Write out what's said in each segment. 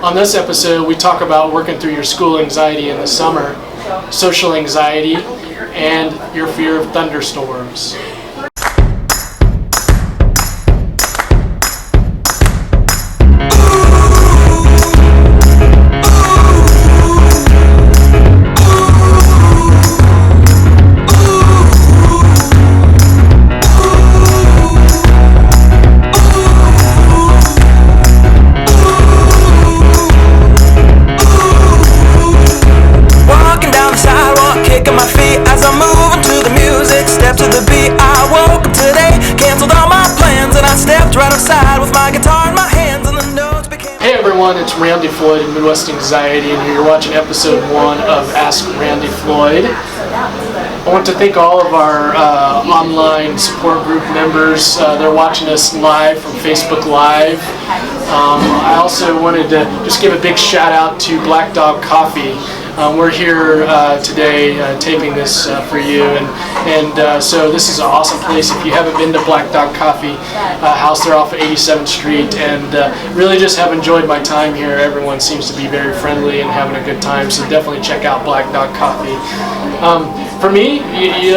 On this episode, we talk about working through your school anxiety in the summer, social anxiety, and your fear of thunderstorms. Hey everyone, it's Randy Floyd of Midwest Anxiety, and you're watching episode 1 of Ask Randy Floyd. I want to thank all of our online support group members. They're watching us live from Facebook Live. I also wanted to just give a big shout out to Black Dog Coffee. We're here today taping this for you, and so this is an awesome place. If you haven't been to Black Dog Coffee House, they're off of 87th Street, and really just have enjoyed my time here. Everyone seems to be very friendly and having a good time, so definitely check out Black Dog Coffee. For me,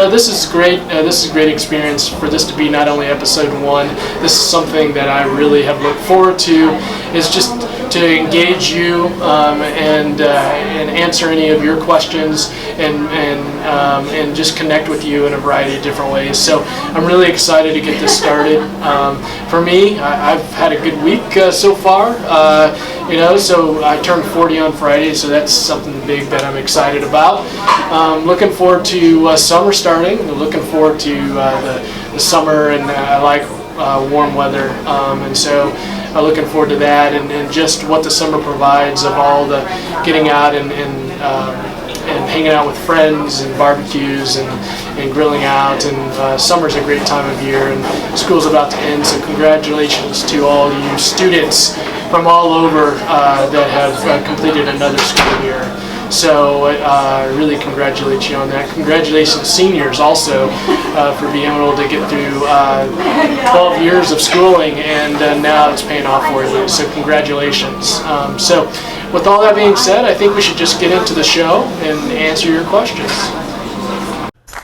this is great. This is a great experience for this to be not only episode 1. This is something that I really have looked forward to. Is just to engage you and answer any of your questions and just connect with you in a variety of different ways. So I'm really excited to get this started. For me, I've had a good week so far. So I turned 40 on Friday, so that's something big that I'm excited about. Looking forward to summer starting. Looking forward to the summer, and I like warm weather, and so looking forward to that, and just what the summer provides of all the getting out and hanging out with friends and barbecues and grilling out, and summer's a great time of year, and school's about to end, so congratulations to all you students from all over that have completed another school year. So I really congratulate you on that. Congratulations seniors also for being able to get through 12 years of schooling, and now it's paying off for you. So congratulations. So with all that being said, I think we should just get into the show and answer your questions.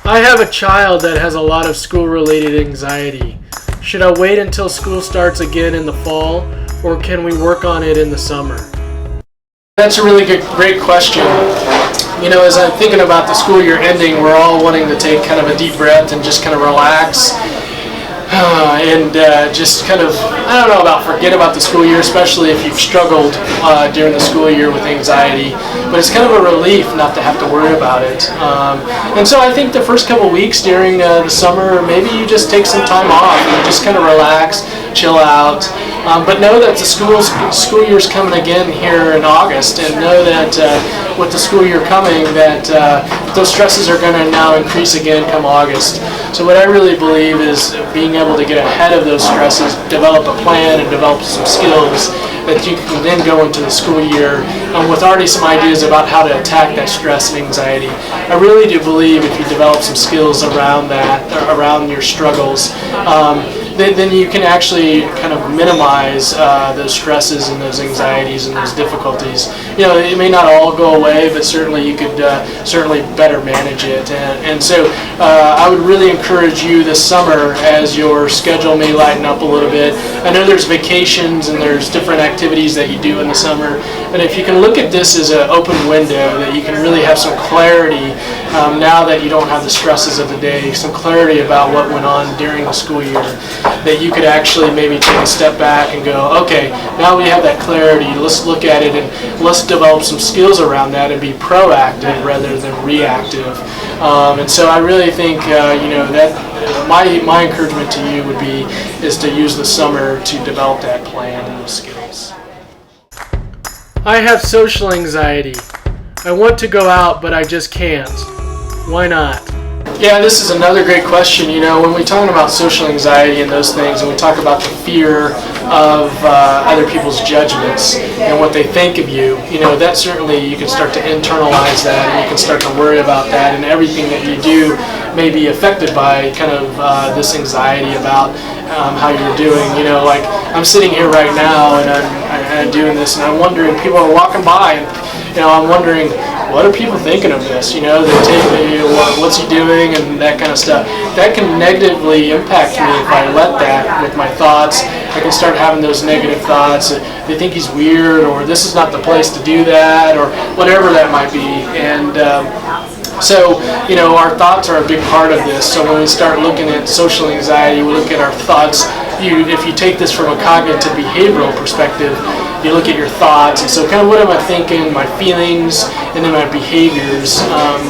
I have a child that has a lot of school-related anxiety. Should I wait until school starts again in the fall, or can we work on it in the summer? That's a really great question. As I'm thinking about the school year ending, we're all wanting to take kind of a deep breath and just kind of relax and just kind of, I don't know about forget about the school year, especially if you've struggled during the school year with anxiety. But it's kind of a relief not to have to worry about it. And so I think the first couple weeks during the summer, maybe you just take some time off and just kind of relax, chill out. But know that the school year's coming again here in August, and know that with the school year coming, that those stresses are going to now increase again come August. So what I really believe is being able to get ahead of those stresses, develop a plan, and develop some skills that you can then go into the school year with already some ideas about how to attack that stress and anxiety. I really do believe if you develop some skills around that, around your struggles, then you can actually kind of minimize those stresses and those anxieties and those difficulties. It may not all go away, but certainly you could certainly better manage it. And so I would really encourage you this summer, as your schedule may lighten up a little bit. I know there's vacations and there's different activities that you do in the summer, and if you can look at this as an open window, that you can really have some clarity now that you don't have the stresses of the day, some clarity about what went on during the school year, that you could actually maybe take a step back and go, okay, now we have that clarity, let's look at it and let's develop some skills around that and be proactive rather than reactive. And so I really think, that my encouragement to you is to use the summer to develop that plan and those skills. I have social anxiety. I want to go out, but I just can't. Why not? Yeah, this is another great question. When we talk about social anxiety and those things, and we talk about the fear of other people's judgments and what they think of you, that certainly you can start to internalize that, and you can start to worry about that, and everything that you do may be affected by kind of this anxiety about how you're doing. Like I'm sitting here right now and I'm doing this, and I'm wondering, people are walking by, and I'm wondering, what are people thinking of this? They take me, what's he doing, and that kind of stuff. That can negatively impact me if I let that with my thoughts. I can start having those negative thoughts. They think he's weird, or this is not the place to do that, or whatever that might be. And so, our thoughts are a big part of this. So when we start looking at social anxiety, we look at our thoughts. If you take this from a cognitive behavioral perspective, you look at your thoughts, and so kind of what am I thinking, my feelings, and then my behaviors,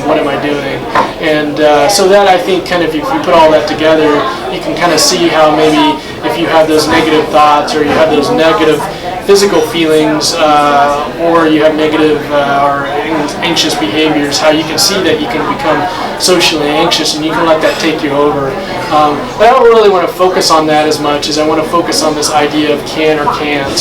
what am I doing? And so that, I think, kind of, if you put all that together, you can kind of see how maybe if you have those negative thoughts, or you have those negative physical feelings, or you have negative or anxious behaviors, how you can see that you can become socially anxious, and you can let that take you over. But I don't really want to focus on that as much as I want to focus on this idea of can or can't.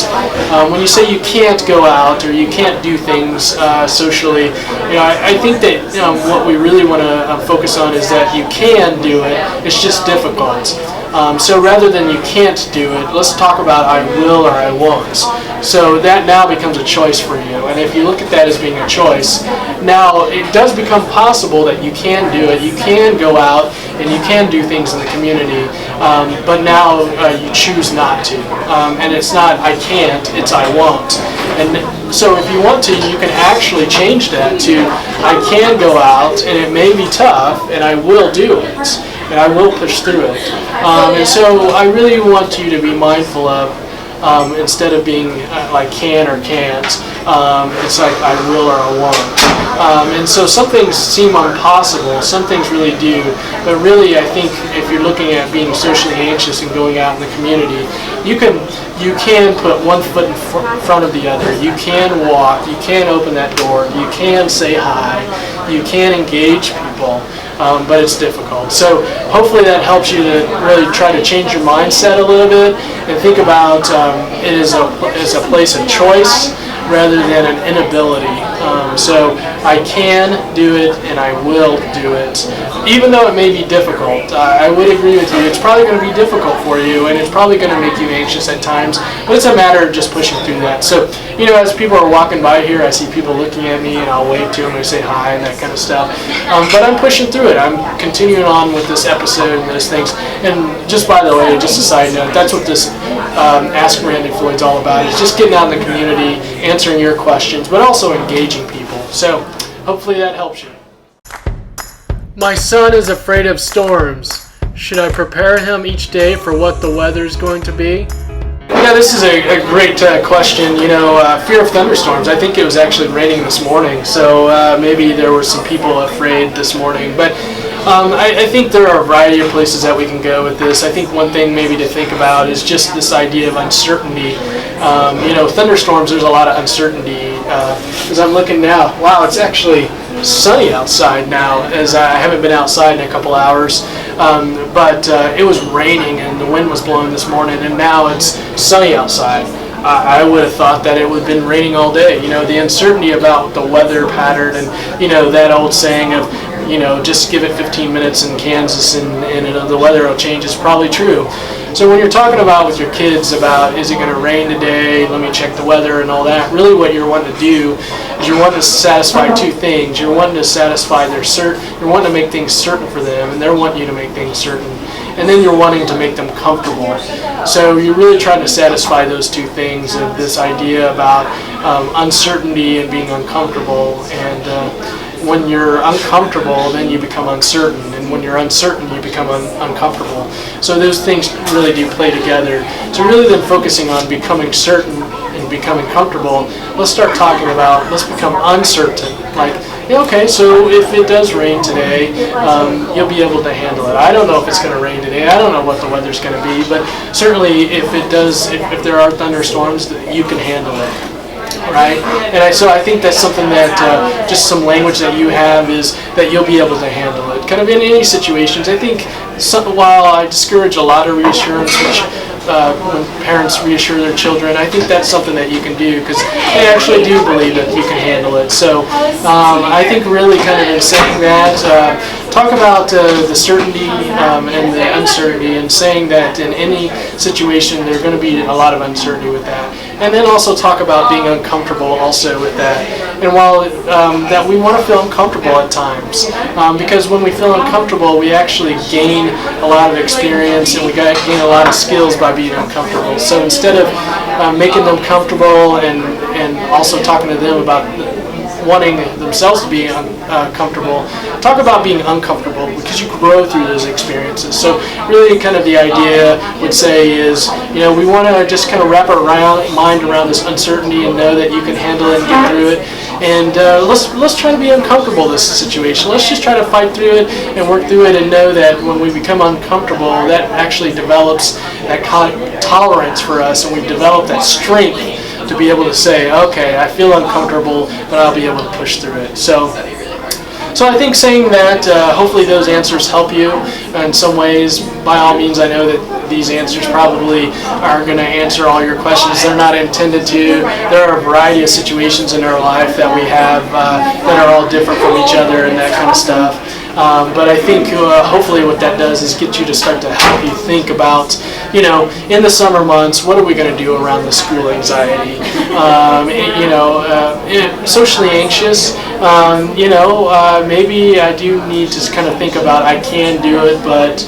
When you say you can't go out or you can't do things socially, I think that what we really want to focus on is that you can do it, it's just difficult. So rather than you can't do it, let's talk about I will or I won't. So that now becomes a choice for you. And if you look at that as being a choice, now it does become possible that you can do it. You can go out and you can do things in the community, but now you choose not to. And it's not I can't, it's I won't. And so if you want to, you can actually change that to I can go out, and it may be tough, and I will do it. And I will push through it. And so I really want you to be mindful of, instead of being like can or can't, it's like I will or I won't. And so some things seem impossible, some things really do, but really I think if you're looking at being socially anxious and going out in the community, you can put one foot in front of the other. You can walk, you can open that door, you can say hi, you can engage people. But it's difficult. So hopefully that helps you to really try to change your mindset a little bit and think about it as a place of choice rather than an inability. So I can do it and I will do it. Even though it may be difficult, I would agree with you, it's probably going to be difficult for you, and it's probably going to make you anxious at times, but it's a matter of just pushing through that. So, as people are walking by here, I see people looking at me, and I'll wave to them and say hi and that kind of stuff. But I'm pushing through it. I'm continuing on with this episode and those things. And just by the way, just a side note, that's what this Ask Randy Floyd's all about, is just getting out in the community, answering your questions, but also engaging people. So hopefully that helps you. My son is afraid of storms. Should I prepare him each day for what the weather is going to be? Yeah, this is a great question. Fear of thunderstorms. I think it was actually raining this morning, so maybe there were some people afraid this morning. But I think there are a variety of places that we can go with this. I think one thing maybe to think about is just this idea of uncertainty. Thunderstorms, there's a lot of uncertainty. As I'm looking now, wow, it's actually sunny outside now, as I haven't been outside in a couple hours. But it was raining and the wind was blowing this morning, and now it's sunny outside. I would have thought that it would have been raining all day. The uncertainty about the weather pattern, and that old saying of just give it 15 minutes in Kansas and the weather will change is probably true. So when you're talking about with your kids about is it going to rain today, let me check the weather and all that, really what you're wanting to do is you're wanting to satisfy two things. You're wanting to satisfy you're wanting to make things certain for them, and they're wanting you to make things certain. And then you're wanting to make them comfortable. So you're really trying to satisfy those two things of this idea about uncertainty and being uncomfortable. And when you're uncomfortable, then you become uncertain. And when you're uncertain, you become uncomfortable. So those things really do play together. So really then focusing on becoming certain and becoming comfortable, let's start talking about, let's become uncertain. Like, okay, so if it does rain today, you'll be able to handle it. I don't know if it's going to rain today. I don't know what the weather's going to be, but certainly if it does, if there are thunderstorms, you can handle it. Right? And so I think that's something that just some language that you have is that you'll be able to handle it. Kind of in any situations. I think while I discourage a lot of reassurance, which when parents reassure their children, I think that's something that you can do because they actually do believe that you can handle it. So I think really kind of in saying that, talk about the certainty and the uncertainty, and saying that in any situation there's going to be a lot of uncertainty with that. And then also talk about being uncomfortable also with that. And while that we want to feel uncomfortable at times, because when we feel uncomfortable, we actually gain a lot of experience and we gain a lot of skills by being uncomfortable. So instead of making them comfortable and also talking to them about wanting themselves to be comfortable, talk about being uncomfortable, because you grow through those experiences. So really kind of the idea would say is, we want to just kind of wrap our mind around this uncertainty and know that you can handle it and get through it. And let's try to be uncomfortable in this situation. Let's just try to fight through it and work through it, and know that when we become uncomfortable, that actually develops that tolerance for us, and we've developed that strength to be able to say, okay, I feel uncomfortable, but I'll be able to push through it. So I think saying that, hopefully those answers help you in some ways. By all means, I know that these answers probably aren't going to answer all your questions. They're not intended to. There are a variety of situations in our life that we have that are all different from each other and that kind of stuff. But I think hopefully what that does is get you to start to help you think about, in the summer months, what are we going to do around the school anxiety? Socially anxious, maybe I do need to kind of think about, I can do it, but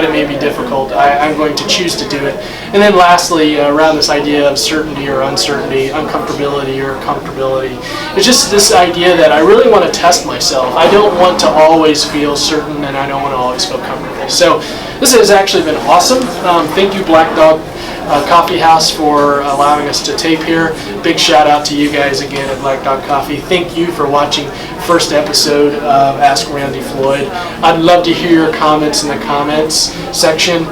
it may be difficult. I'm going to choose to do it. And then lastly, around this idea of certainty or uncertainty, uncomfortability or comfortability, it's just this idea that I really want to test myself. I don't want to always feel certain, and I don't want to always feel comfortable. So this has actually been awesome. Thank you, Black Dog Coffee House, for allowing us to tape here. Big shout out to you guys again at Black Dog Coffee. Thank you for watching first episode of Ask Randy Floyd. I'd love to hear your comments in the comments section.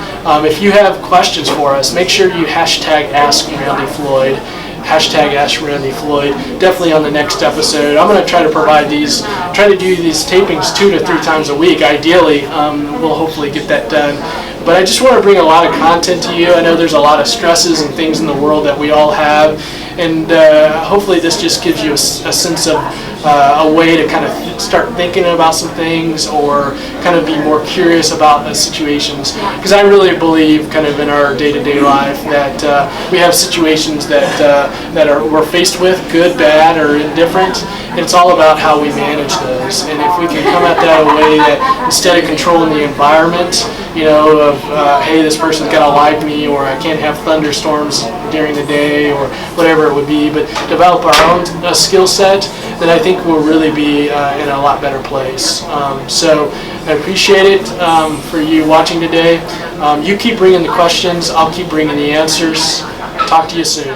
If you have questions for us, make sure you hashtag Ask Randy Floyd. Hashtag Ask Randy Floyd. Definitely on the next episode. I'm going to try to do these tapings 2 to 3 times a week. Ideally, we'll hopefully get that done. But I just want to bring a lot of content to you. I know there's a lot of stresses and things in the world that we all have, and hopefully this just gives you a sense of a way to kind of start thinking about some things, or kind of be more curious about situations. Because I really believe kind of in our day-to-day life that we have situations that we're faced with, good, bad, or indifferent. It's all about how we manage those. And if we can come at that a way that instead of controlling the environment, hey, this person's got to like me, or I can't have thunderstorms during the day, or whatever it would be, but develop our own skill set, then I think we'll really be in a lot better place. So I appreciate it for you watching today. You keep bringing the questions, I'll keep bringing the answers. Talk to you soon.